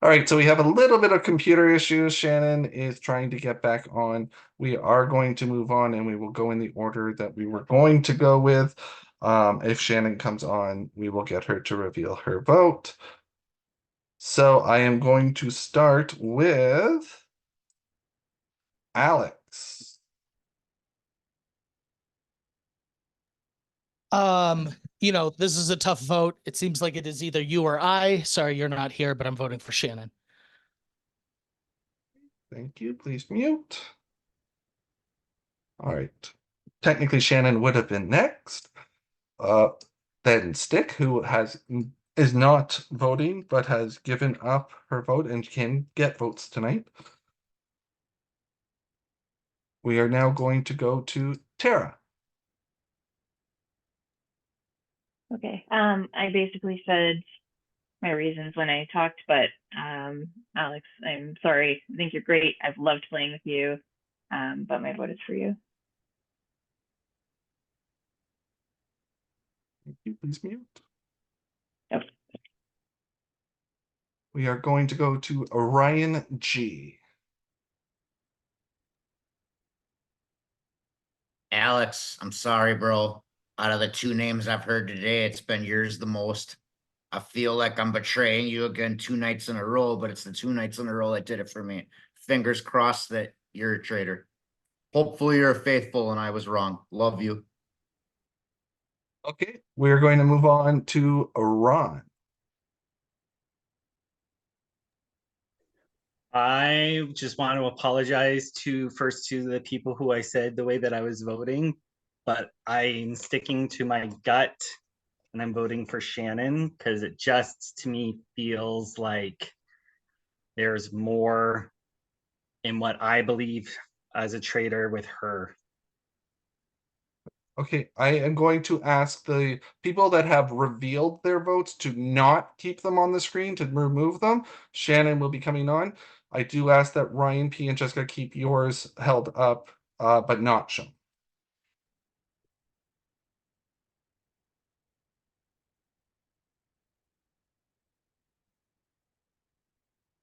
All right, so we have a little bit of computer issues. Shannon is trying to get back on. We are going to move on and we will go in the order that we were going to go with. If Shannon comes on, we will get her to reveal her vote. So I am going to start with Alex. This is a tough vote. It seems like it is either you or I. Sorry, you're not here, but I'm voting for Shannon. Thank you. Please mute. All right. Technically, Shannon would have been next. Uh, then Stick, who is not voting but has given up her vote and can get votes tonight. We are now going to go to Tara. Okay. I basically said my reasons when I talked, but Alex, I'm sorry. I think you're great. I've loved playing with you. But my vote is for you. Thank you. Please mute. Nope. We are going to go to Orion G. Alex, I'm sorry, bro. Out of the two names I've heard today, it's been yours the most. I feel like I'm betraying you again 2 nights in a row, but it's the 2 nights in a row that did it for me. Fingers crossed that you're a traitor. Hopefully you're faithful and I was wrong. Love you. Okay, we are going to move on to Ron. I just want to apologize to the people who I said the way that I was voting, but I'm sticking to my gut and I'm voting for Shannon because it just to me feels like there's more in what I believe as a traitor with her. Okay, I am going to ask the people that have revealed their votes to not keep them on the screen, to remove them. Shannon will be coming on. I do ask that Ryan P and Jessica keep yours held up, but not shown.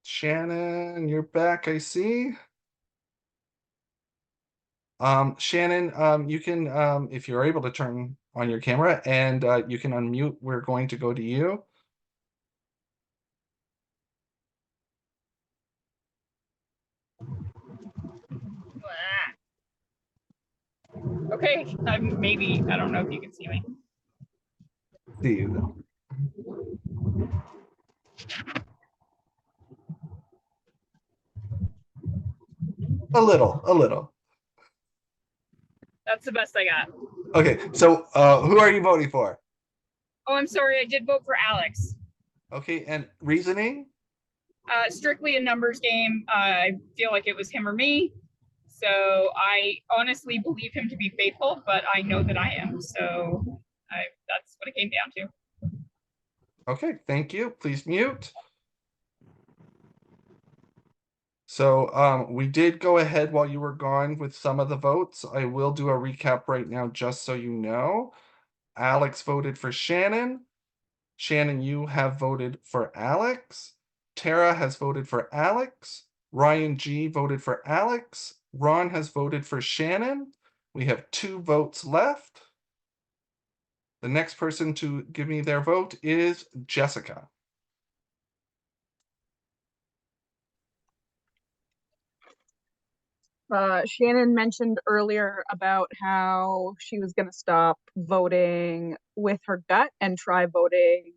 Shannon, you're back, I see. Shannon, you can, if you're able to turn on your camera and you can unmute, we're going to go to you. Okay, maybe, I don't know if you can see me. See you though. A little. That's the best I got. Okay, so who are you voting for? Oh, I'm sorry, I did vote for Alex. Okay, and reasoning? Strictly a numbers game. I feel like it was him or me. So I honestly believe him to be faithful, but I know that I am. So that's what it came down to. Okay, thank you. Please mute. So we did go ahead while you were gone with some of the votes. I will do a recap right now just so you know. Alex voted for Shannon. Shannon, you have voted for Alex. Tara has voted for Alex. Ryan G voted for Alex. Ron has voted for Shannon. We have 2 votes left. The next person to give me their vote is Jessica. Shannon mentioned earlier about how she was going to stop voting with her gut and try voting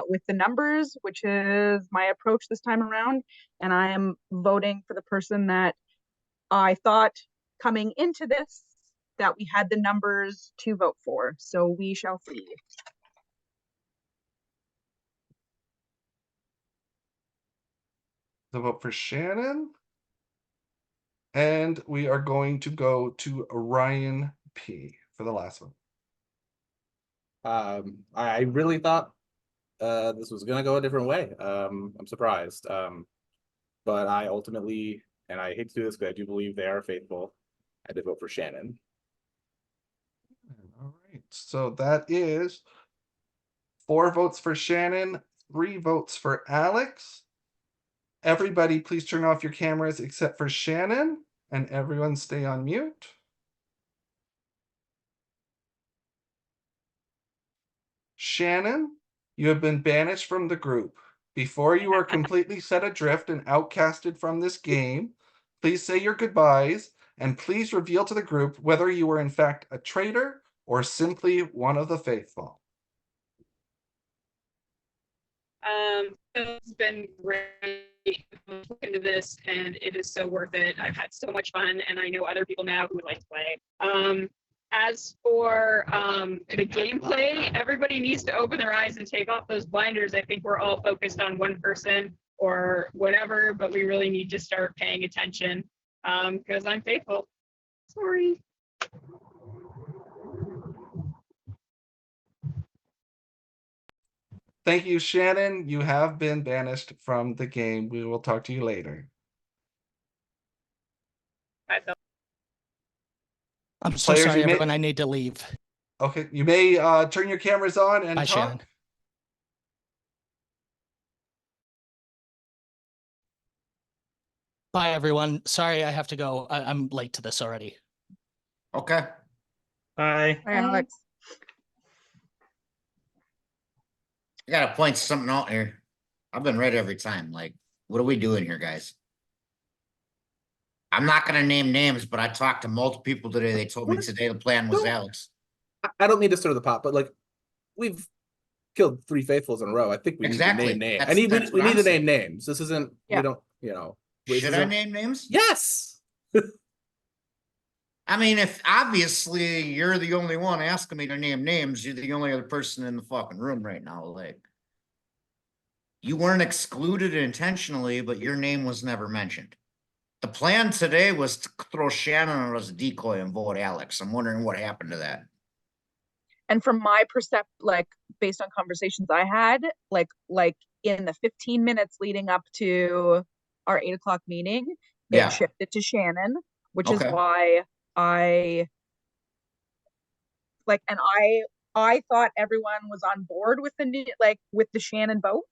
with the numbers, which is my approach this time around. And I am voting for the person that I thought coming into this that we had the numbers to vote for. So we shall see. The vote for Shannon. And we are going to go to Ryan P for the last one. I really thought this was gonna go a different way. I'm surprised. But I ultimately, and I hate to do this, but I do believe they are faithful. I did vote for Shannon. All right, so that is 4 votes for Shannon, 3 votes for Alex. Everybody, please turn off your cameras except for Shannon, and everyone stay on mute. Shannon, you have been banished from the group. Before you are completely set adrift and outcasted from this game, please say your goodbyes and please reveal to the group whether you were in fact a traitor or simply one of the faithful. It's been great looking into this, and it is so worth it. I've had so much fun, and I know other people now who would like to play. As for the gameplay, everybody needs to open their eyes and take off those blinders. I think we're all focused on one person or whatever, but we really need to start paying attention because I'm faithful. Sorry. Thank you, Shannon. You have been banished from the game. We will talk to you later. I'm so Players, sorry, you may- everyone. I need to leave. Okay, you may turn your cameras on and Bye, talk. Shannon. Bye, everyone. Sorry, I have to go. I'm late to this already. Okay. Bye. Hi, Alex. I gotta point something out here. I've been right every time. Like, what are we doing here, guys? I'm not gonna name names, but I talked to multiple people today. They told me today the plan was Alex. I don't mean to stir the pot, but like we've killed 3 faithfuls in a row. I think we Exactly. need to name names. That's- that's we what need I'm to saying. name names. This isn't Yeah. we don't, you know. this Should I isn't- name names? Yes. I mean, if obviously you're the only one asking me to name names, you're the only other person in the fucking room right now. Like, you weren't excluded intentionally, but your name was never mentioned. The plan today was to throw Shannon as a decoy and vote Alex. I'm wondering what happened to that. And from my like based on conversations I had, like in the 15 minutes leading up to our 8 o'clock meeting, Yeah. it shifted to Shannon, which is Okay. why I like, and I thought everyone was on board with the new, like with the Shannon vote,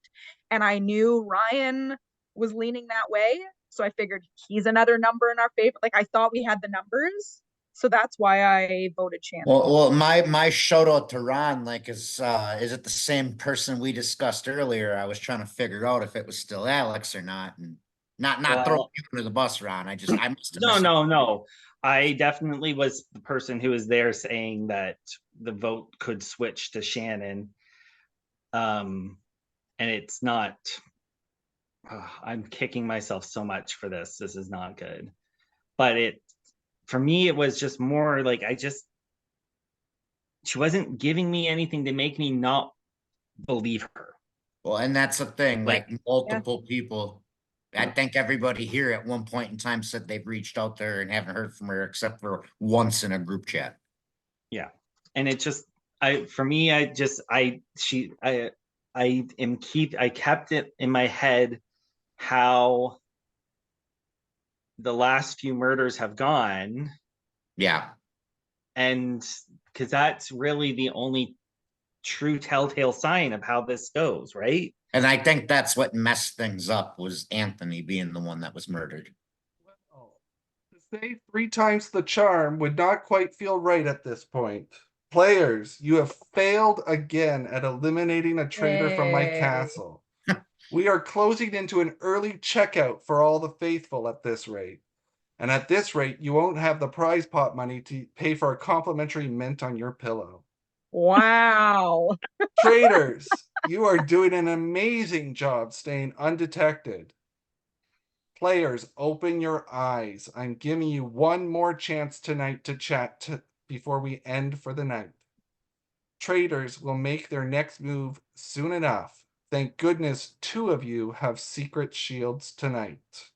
and I knew Ryan was leaning that way, so I figured he's another number in our favor. Like I thought we had the numbers, so that's why I voted Shannon. Well, my shout out to Ron, like, is it the same person we discussed earlier? I was trying to figure out if it was still Alex or not, and not Well- throwing you under the bus, Ron. I must have No. I definitely was the person who was there saying that the vote could switch to Shannon. And it's not. I'm kicking myself so much for this. This is not good. But for me, it was just more like she wasn't giving me anything to make me not believe her. Well, and that's the thing, like multiple Yeah. people. I think everybody here at one point in time said they've reached out there and haven't heard from her except for once in a group chat. Yeah. And it just, I kept it in my head how the last few murders have gone. Yeah. And because that's really the only true telltale sign of how this goes, right? And I think that's what messed things up was Anthony being the one that was murdered. Well, to say 3 times the charm would not quite feel right at this point. Players, you have failed again at eliminating a traitor from my Yay. castle. We are closing into an early checkout for all the faithful at this rate. And at this rate, you won't have the prize pot money to pay for a complimentary mint on your pillow. Wow. Traitors, you are doing an amazing job staying undetected. Players, open your eyes. I'm giving you one more chance tonight to chat before we end for the night. Traitors will make their next move soon enough. Thank goodness 2 of you have secret shields tonight.